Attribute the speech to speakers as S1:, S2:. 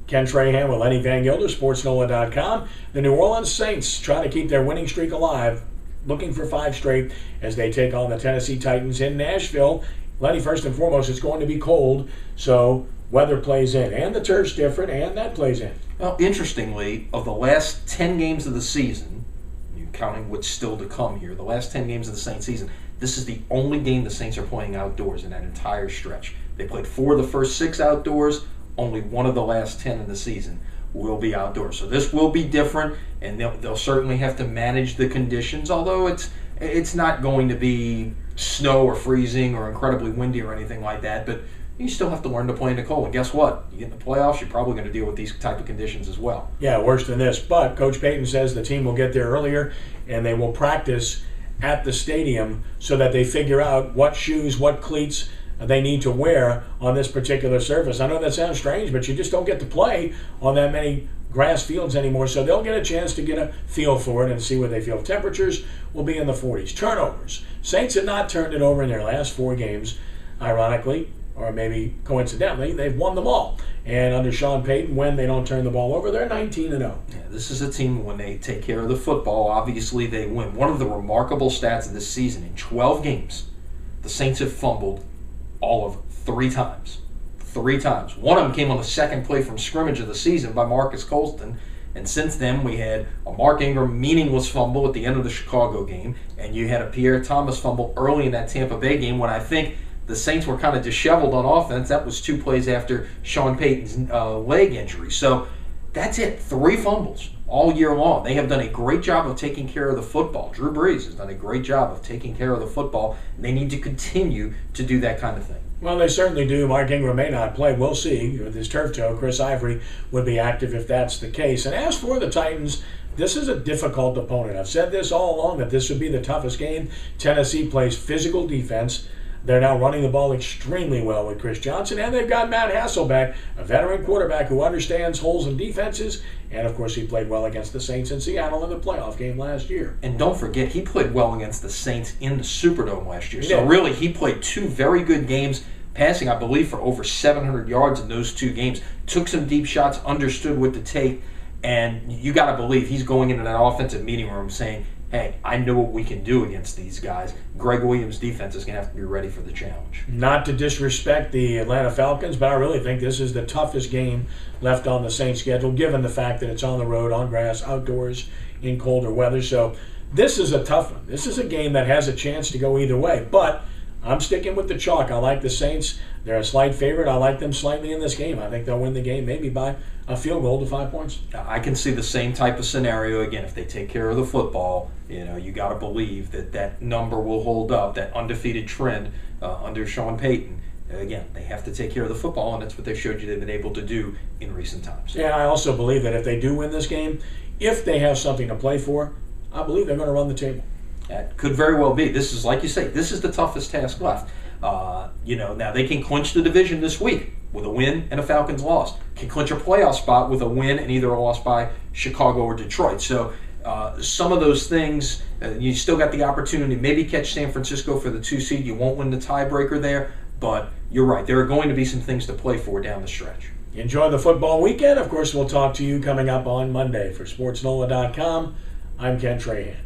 S1: Ken Trahan with Lenny Vangilder, SportsNola.com. The New Orleans Saints trying to keep their winning streak alive, looking for 5 straight as they take on the Tennessee Titans in Nashville. Lenny, first and foremost, it's going to be cold, so weather plays in, and the turf's different, and that plays in.
S2: Well, interestingly, of the last 10 games of the season, you counting what's still to come here, the last 10 games of the Saints season, this is the only game the Saints are playing outdoors in that entire stretch. They played 4 of the first 6 outdoors. Only 1 of the last 10 in the season will be outdoors. So this will be different, and they'll certainly have to manage the conditions, although it's not going to be snow or freezing or incredibly windy or anything like that, but you still have to learn to play in the cold. And guess what? You get in the playoffs, you're probably going to deal with these type of conditions as well.
S1: Yeah, worse than this. But Coach Payton says the team will get there earlier, and they will practice at the stadium so that they figure out what shoes, what cleats they need to wear on this particular surface. I know that sounds strange, but you just don't get to play on that many grass fields anymore, so they'll get a chance to get a feel for it and see where they feel. Temperatures will be in the 40s. Turnovers. Saints have not turned it over in their last 4 games, ironically, or maybe coincidentally. They've won them all. And under Sean Payton, when they don't turn the ball over, they're 19-0.
S2: Yeah, this is a team, when they take care of the football, obviously they win. One of the remarkable stats of this season, in 12 games, the Saints have fumbled all of 3 times. 3 times. One of them came on the second play from scrimmage of the season by Marcus Colston. And since then, we had a Mark Ingram meaningless fumble at the end of the Chicago game, and you had a Pierre Thomas fumble early in that Tampa Bay game when I think the Saints were kind of disheveled on offense. That was 2 plays after Sean Payton's leg injury. So that's it. 3 fumbles all year long. They have done a great job of taking care of the football. Drew Brees has done a great job of taking care of the football. They need to continue to do that kind of thing.
S1: Well, they certainly do. Mark Ingram may not play. We'll see. With his turf toe, Chris Ivory would be active if that's the case. And as for the Titans, this is a difficult opponent. I've said this all along, that this would be the toughest game. Tennessee plays physical defense. They're now running the ball extremely well with Chris Johnson, and they've got Matt Hasselbeck, a veteran quarterback who understands holes in defenses, and of course he played well against the Saints in Seattle in the playoff game last year.
S2: And don't forget, he played well against the Saints in the Superdome last year. So really, he played 2 very good games, passing, I believe, for over 700 yards in those 2 games. Took some deep shots, understood what to take, and you got to believe he's going into that offensive meeting room saying, hey, I know what we can do against these guys. Greg Williams' defense is going to have to be ready for the challenge.
S1: Not to disrespect the Atlanta Falcons, but I really think this is the toughest game left on the Saints schedule, given the fact that it's on the road, on grass, outdoors, in colder weather. So this is a tough one. This is a game that has a chance to go either way, but I'm sticking with the chalk. I like the Saints. They're a slight favorite. I like them slightly in this game. I think they'll win the game maybe by a field goal to 5 points.
S2: I can see the same type of scenario again. If they take care of the football, you got to believe that number will hold up, that undefeated trend under Sean Payton. Again, they have to take care of the football, and that's what they've showed you they've been able to do in recent times.
S1: Yeah, I also believe that if they do win this game, if they have something to play for, I believe they're going to run the table.
S2: That could very well be. This is, like you say, this is the toughest task left. Now they can clinch the division this week with a win and a Falcons loss. Can clinch a playoff spot with a win and either a loss by Chicago or Detroit. So some of those things, you still got the opportunity to maybe catch San Francisco for the 2 seed. You won't win the tiebreaker there, but you're right. There are going to be some things to play for down the stretch.
S1: Enjoy the football weekend. Of course, we'll talk to you coming up on Monday. For SportsNola.com, I'm Ken Trahan.